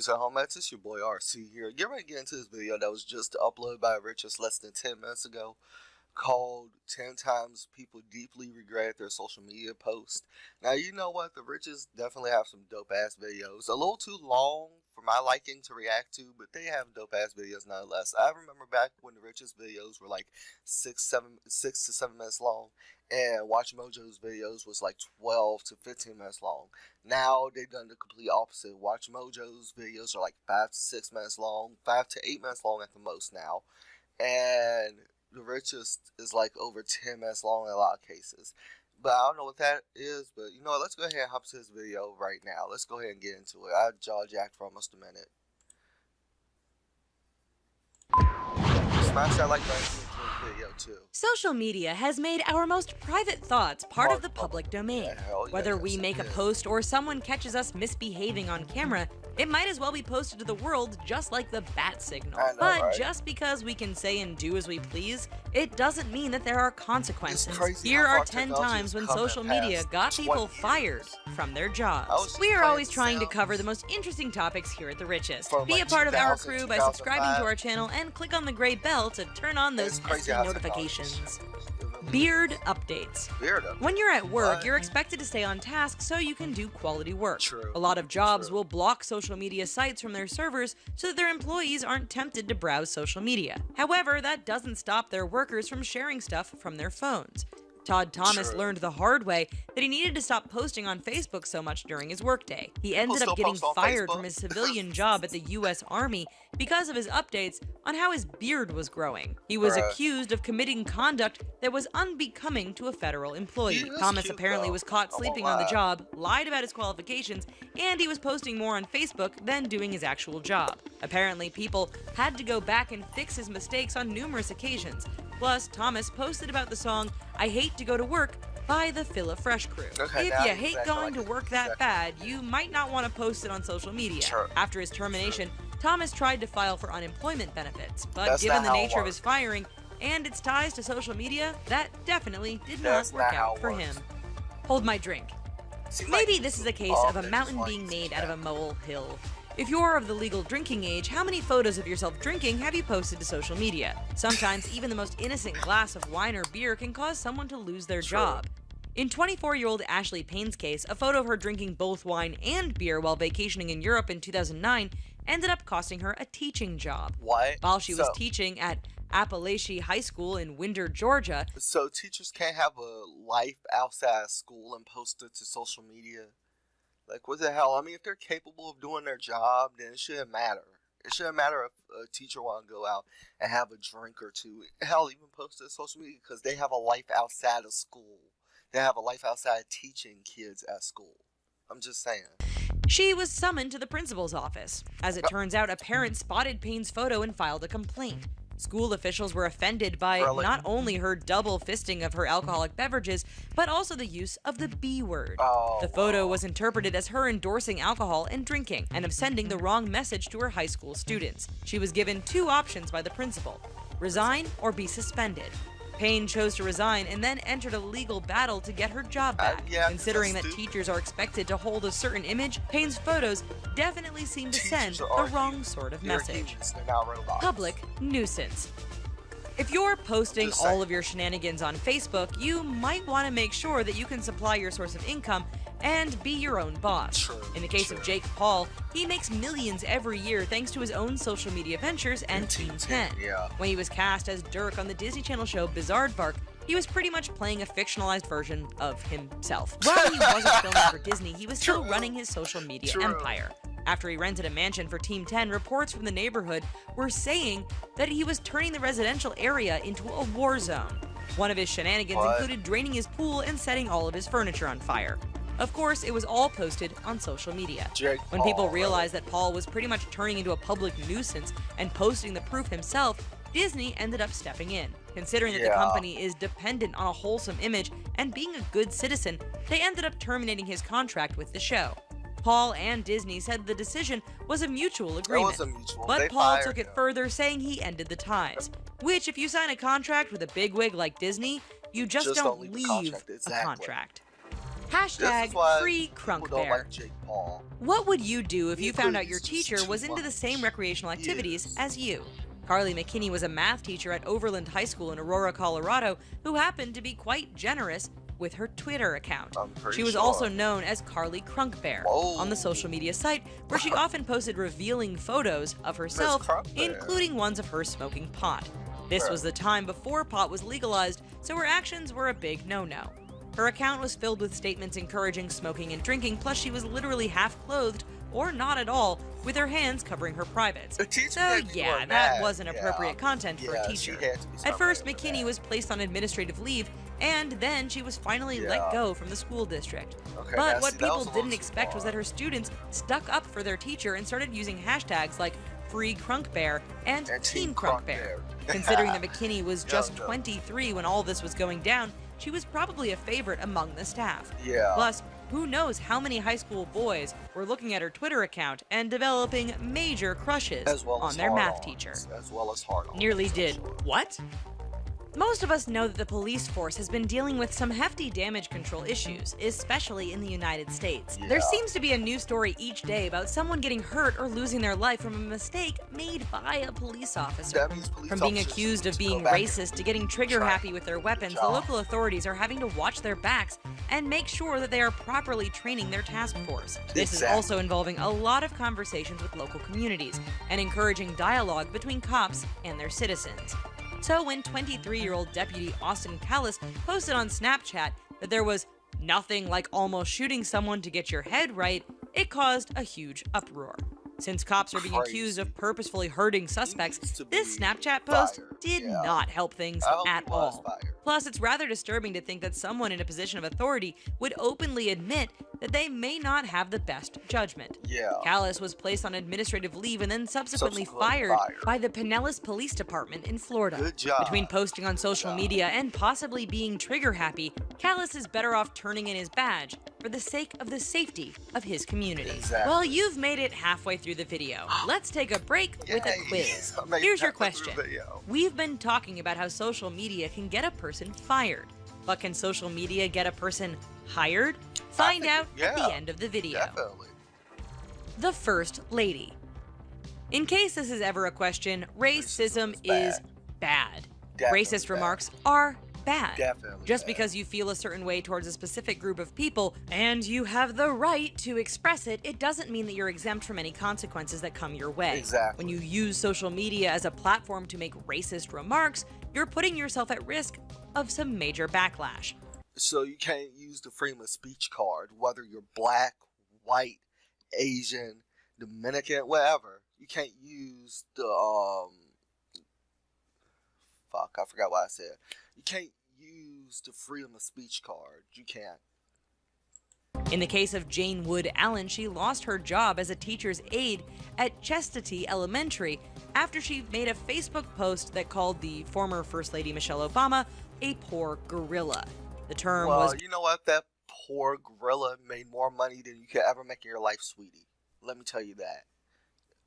Who's at home? It's your boy RC here. Get ready to get into this video that was just uploaded by Richard less than 10 minutes ago, called 10 times people deeply regret their social media post. Now, you know what? The Riches definitely have some dope ass videos. A little too long for my liking to react to, but they have dope ass videos nonetheless. I remember back when the Riches videos were like 6 to 7 minutes long, and Watch Mojo's videos was like 12 to 15 minutes long. Now they've done the complete opposite. Watch Mojo's videos are like 5 to 6 minutes long, 5 to 8 minutes long at the most now, and the Richest is like over 10 minutes long in a lot of cases. But I don't know what that is, but you know what, let's go ahead and hop to this video right now. Let's go ahead and get into it. I jaw-jacked for almost a minute. Smash that like button to enjoy the video too. Social media has made our most private thoughts part of the public domain. Whether we make a post or someone catches us misbehaving on camera, it might as well be posted to the world just like the bat signal. But right? Just because we can say and do as we please, it doesn't mean that there are consequences. Here are 10 times when social media got people fired from their jobs. We are always trying to cover the most interesting topics here at The Richest. Be a part of our crew by subscribing to our channel and click on the gray bell to turn on those pesky notifications. Beard updates. When you're at work, you're expected to stay on task so you can do quality work. A lot of jobs will block social media sites from their servers so that their employees aren't tempted to browse social media. However, that doesn't stop their workers from sharing stuff from their phones. Todd Thomas learned the hard way that he needed to stop posting on Facebook so much during his workday. He ended up getting fired from his civilian job at the U.S. Army because of his updates on how his beard was growing. He was accused of committing conduct that was unbecoming to a federal employee. Thomas apparently was caught sleeping on the job, lied about his qualifications, and he was posting more on Facebook than doing his actual job. Apparently, people had to go back and fix his mistakes on numerous occasions. Plus, Thomas posted about the song I Hate to Go to Work by the Phila Fresh crew. If you hate going to work that bad, you might not want to post it on social media. After his termination, Thomas tried to file for unemployment benefits, but given the nature of his firing and its ties to social media, that definitely did not work out for him. Hold my drink. Maybe this is a case of a mountain being made out of a molehill. If you're of the legal drinking age, how many photos of yourself drinking have you posted to social media? Sometimes even the most innocent glass of wine or beer can cause someone to lose their job. In 24-year-old Ashley Payne's case, a photo of her drinking both wine and beer while vacationing in Europe in 2009 ended up costing her a teaching job. While she was teaching at Appalachian High School in Winder, Georgia. So teachers can't have a life outside school and post it to social media? Like, what the hell? I mean, if they're capable of doing their job, then it shouldn't matter. It shouldn't matter if a teacher want to go out and have a drink or two. Hell, even post it to social media because they have a life outside of school. They have a life outside teaching kids at school. I'm just saying. She was summoned to the principal's office. As it turns out, a parent spotted Payne's photo and filed a complaint. School officials were offended by not only her double fisting of her alcoholic beverages, but also the use of the B word. The photo was interpreted as her endorsing alcohol and drinking, and of sending the wrong message to her high school students. She was given 2 options by the principal: resign or be suspended. Payne chose to resign and then entered a legal battle to get her job back. Considering that teachers are expected to hold a certain image, Payne's photos definitely seem to send the wrong sort of message. Public nuisance. If you're posting all of your shenanigans on Facebook, you might want to make sure that you can supply your source of income and be your own boss. In the case of Jake Paul, he makes millions every year thanks to his own social media ventures and Team 10. When he was cast as Dirk on the Disney Channel show Bizaardvark, he was pretty much playing a fictionalized version of himself. While he wasn't filming for Disney, he was still running his social media empire. After he rented a mansion for Team 10, reports from the neighborhood were saying that he was turning the residential area into a war zone. One of his shenanigans included draining his pool and setting all of his furniture on fire. Of course, it was all posted on social media. When people realized that Paul was pretty much turning into a public nuisance and posting the proof himself, Disney ended up stepping in. Considering that the company is dependent on a wholesome image and being a good citizen, they ended up terminating his contract with the show. Paul and Disney said the decision was a mutual agreement, but Paul took it further, saying he ended the ties. Which, if you sign a contract with a bigwig like Disney, you just don't leave a contract. Hashtag free crunk bear. Like Jake Paul. What would you do if you found out your teacher was into the same recreational activities as you? Carly McKinney was a math teacher at Overland High School in Aurora, Colorado, who happened to be quite generous with her Twitter account. She was also known as Carly Crunk Bear on the social media site, where she often posted revealing photos of herself, including ones of her smoking pot. This was the time before pot was legalized, so her actions were a big no-no. Her account was filled with statements encouraging smoking and drinking, plus she was literally half-clothed, or not at all, with her hands covering her privates. So yeah, that wasn't appropriate content for a teacher. At first, McKinney was placed on administrative leave, and then she was finally let go from the school district. But what people didn't expect was that her students stuck up for their teacher and started using hashtags like Free Crunk Bear and Team Crunk Bear. Considering that McKinney was just 23 when all this was going down, she was probably a favorite among the staff. Plus, who knows how many high school boys were looking at her Twitter account and developing major crushes on their math teacher. Nearly did what? Most of us know that the police force has been dealing with some hefty damage control issues, especially in the United States. There seems to be a new story each day about someone getting hurt or losing their life from a mistake made by a police officer. From being accused of being racist to getting trigger-happy with their weapons, the local authorities are having to watch their backs and make sure that they are properly training their task force. This is also involving a lot of conversations with local communities and encouraging dialogue between cops and their citizens. So when 23-year-old Deputy Austin Callis posted on Snapchat that there was nothing like almost shooting someone to get your head right, it caused a huge uproar. Since cops are being accused of purposefully hurting suspects, this Snapchat post did not help things at all. Plus, it's rather disturbing to think that someone in a position of authority would openly admit that they may not have the best judgment. Callis was placed on administrative leave and then subsequently fired by the Pinellas Police Department in Florida. Between posting on social media and possibly being trigger-happy, Callis is better off turning in his badge for the sake of the safety of his community. Well, you've made it halfway through the video. Let's take a break with a quiz. Here's your question. We've been talking about how social media can get a person fired. But can social media get a person hired? Find out at the end of the video. The First Lady. In case this is ever a question, racism is bad. Racist remarks are bad. Just because you feel a certain way towards a specific group of people and you have the right to express it, it doesn't mean that you're exempt from any consequences that come your way. When you use social media as a platform to make racist remarks, you're putting yourself at risk of some major backlash. So you can't use the freedom of speech card, whether you're black, white, Asian, Dominican, whatever. You can't use the I forgot what I said. You can't use the freedom of speech card. You can't. In the case of Jane Wood Allen, she lost her job as a teacher's aide at Chastity Elementary after she made a Facebook post that called the former First Lady Michelle Obama a poor gorilla. The term was... Well, you know what? That poor gorilla made more money than you could ever make in your life, sweetie. Let me tell you that.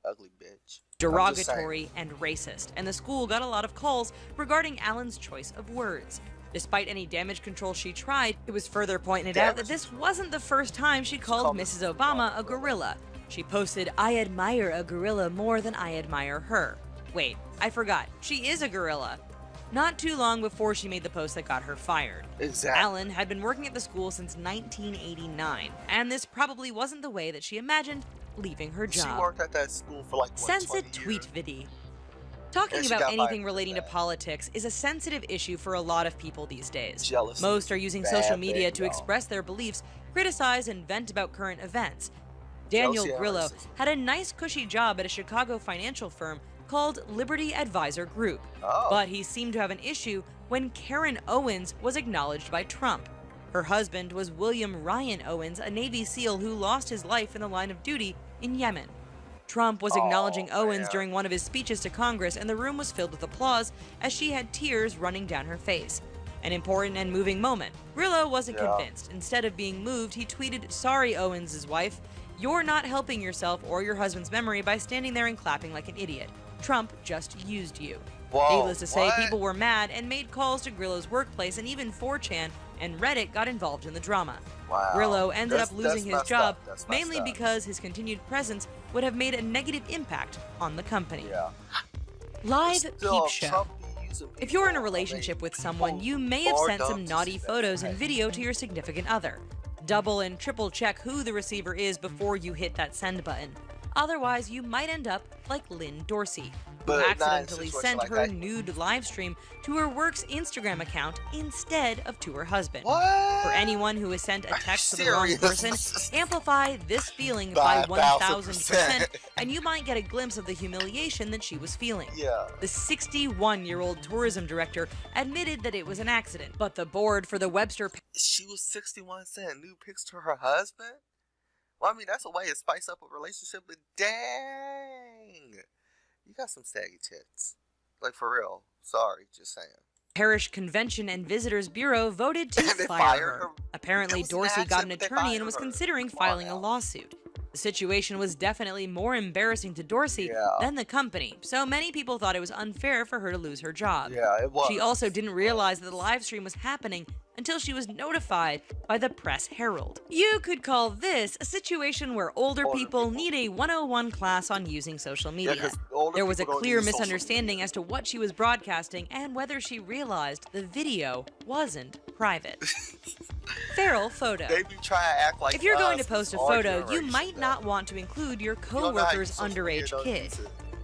Ugly bitch. Derogatory and racist, and the school got a lot of calls regarding Allen's choice of words. Despite any damage control she tried, it was further pointed out that this wasn't the first time she called Mrs. Obama a gorilla. She posted, "I admire a gorilla more than I admire her." Wait, I forgot. She is a gorilla. Not too long before she made the post that got her fired. Allen had been working at the school since 1989, and this probably wasn't the way that she imagined leaving her job. She worked at that school for like, Censored tweet video. Talking about anything relating to politics is a sensitive issue for a lot of people these days. Most are using social media to express their beliefs, criticize, and vent about current events. Daniel Grillo had a nice cushy job at a Chicago financial firm called Liberty Advisor Group, but he seemed to have an issue when Karen Owens was acknowledged by Trump. Her husband was William Ryan Owens, a Navy SEAL who lost his life in the line of duty in Yemen. Trump was acknowledging Owens during one of his speeches to Congress, and the room was filled with applause as she had tears running down her face. An important and moving moment. Grillo wasn't convinced. Instead of being moved, he tweeted, "Sorry, Owens' wife. You're not helping yourself or your husband's memory by standing there and clapping like an idiot. Trump just used you." Needless to say, people were mad and made calls to Grillo's workplace and even 4chan and Reddit got involved in the drama. Wow. Grillo ended up losing his job mainly up. because his continued presence would have made a negative impact on the company. Yeah. Live peep show. If you're in a relationship with someone, you may have sent some naughty photos and video to your significant other. Double and triple check who the receiver is before you hit that send button. Otherwise, you might end up like Lynn Dorsey, who accidentally sent her nude live stream to her work's Instagram account instead of to her husband. What? For anyone who has sent a text to the wrong person, amplify this feeling by 1,000%, and you might get a glimpse of the humiliation that she was feeling. Yeah. The 61-year-old tourism director admitted that it was an accident, but the board for the Webster... She was 61 sending nude pics to her husband? Well, I mean, that's a way to spice up a relationship, but dang! You got some saggy tits. Like, for real. Sorry, just saying. Parish Convention and Visitors Bureau voted to fire her. Apparently, Dorsey got an attorney and was considering filing a lawsuit. The situation was definitely more embarrassing to Dorsey than the company, so many people thought it was unfair for her to lose her job. Yeah, it was. She also didn't realize that the live stream was happening until she was notified by the Press Herald. You could call this a situation where older people need a 101 class on using social media. There was a clear misunderstanding as to what she was broadcasting and whether she realized the video wasn't private. Feral photo. They be trying to act like if you're going to post a photo, you might not want to include your co-worker's underage kid.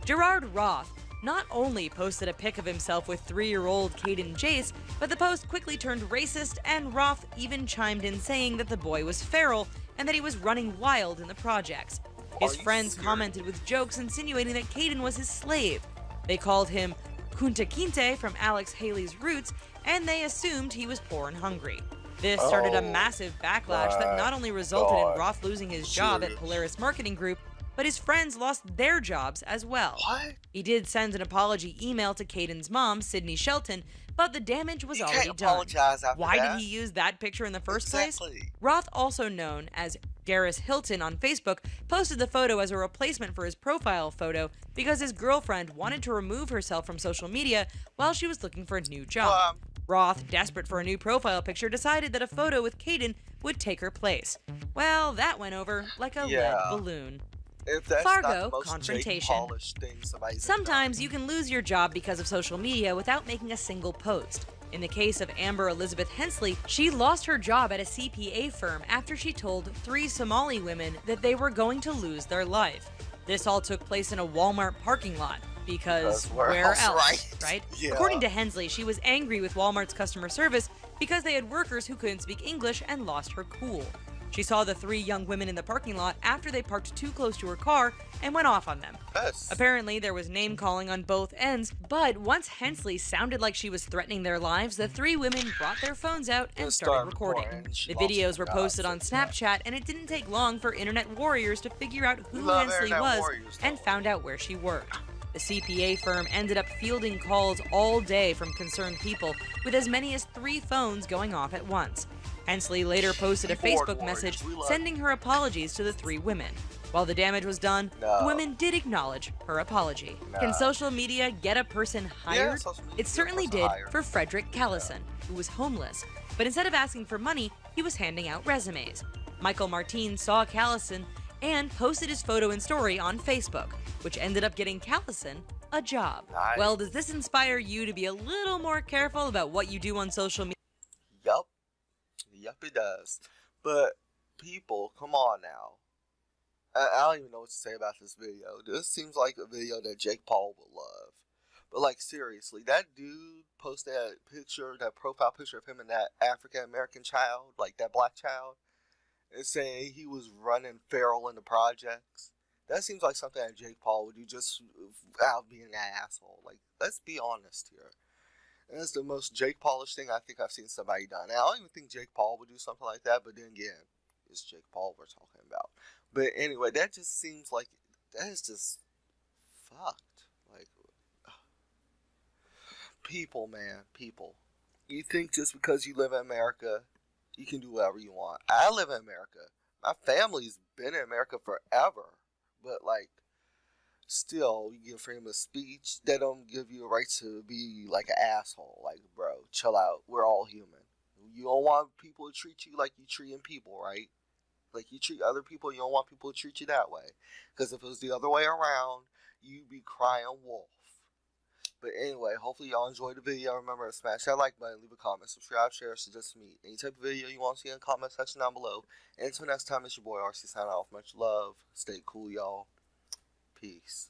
Gerard Roth not only posted a pic of himself with 3-year-old Caden Jace, but the post quickly turned racist, and Roth even chimed in saying that the boy was feral and that he was running wild in the projects. His friends commented with jokes insinuating that Caden was his slave. They called him Kunta Kinte from Alex Haley's Roots, and they assumed he was poor and hungry. This started a massive backlash that not only resulted in Roth losing his job at Polaris Marketing Group, but his friends lost their jobs as well. What? He did send an apology email to Caden's mom, Sydney Shelton, but the damage was already done. Why did he use that picture in the first place? Roth, also known as Garris Hilton on Facebook, posted the photo as a replacement for his profile photo because his girlfriend wanted to remove herself from social media while she was looking for a new job. Roth, desperate for a new profile picture, decided that a photo with Caden would take her place. Well, that went over like a lead balloon. Fargo confrontation. Sometimes you can lose your job because of social media without making a single post. In the case of Amber Elizabeth Hensley, she lost her job at a CPA firm after she told 3 Somali women that they were going to lose their life. This all took place in a Walmart parking lot. Because where else, right? Yeah. According to Hensley, she was angry with Walmart's customer service because they had workers who couldn't speak English and lost her cool. She saw the 3 young women in the parking lot after they parked too close to her car and went off on them. Apparently, there was name-calling on both ends, but once Hensley sounded like she was threatening their lives, the 3 women brought their phones out and started recording. The videos were posted on Snapchat, and it didn't take long for internet warriors to figure out who Hensley was and found out where she worked. The CPA firm ended up fielding calls all day from concerned people, with as many as 3 phones going off at once. Hensley later posted a Facebook message sending her apologies to the 3 women. While the damage was done, the women did acknowledge her apology. Can social media get a person hired? It certainly did for Frederick Callison, who was homeless, but instead of asking for money, he was handing out resumes. Michael Martin saw Callison and posted his photo and story on Facebook, which ended up getting Callison a job. Well, does this inspire you to be a little more careful about what you do on social media? Yup, it does. But people, come on now. I don't even know what to say about this video. This seems like a video that Jake Paul would love. But like, seriously, that dude posted that picture, that profile picture of him and that African-American child, like that black child, and saying he was running feral in the projects. That seems like something that Jake Paul would do just out being an asshole. Like, let's be honest here. And that's the most Jake Paulish thing I think I've seen somebody done. Now, I don't even think Jake Paul would do something like that, but then again, it's Jake Paul we're talking about. But anyway, that just seems like, that is just fucked. Like, people, man, people. You think just because you live in America, you can do whatever you want. I live in America. My family's been in America forever. But, like, still, you get freedom of speech. They don't give you a right to be, like, an asshole. Like, bro, chill out. We're all human. you don't want people to treat you like you treating people, right? Like you treat other people, you don't want people to treat you that way. Because if it was the other way around, you'd be crying wolf. But anyway, hopefully y'all enjoyed the video. Remember to smash that like button, leave a comment, subscribe, share, suggest me any type of video you want to see in the comment section down below. And until next time, it's your boy RC signing off. Much love. Stay cool, y'all. Peace.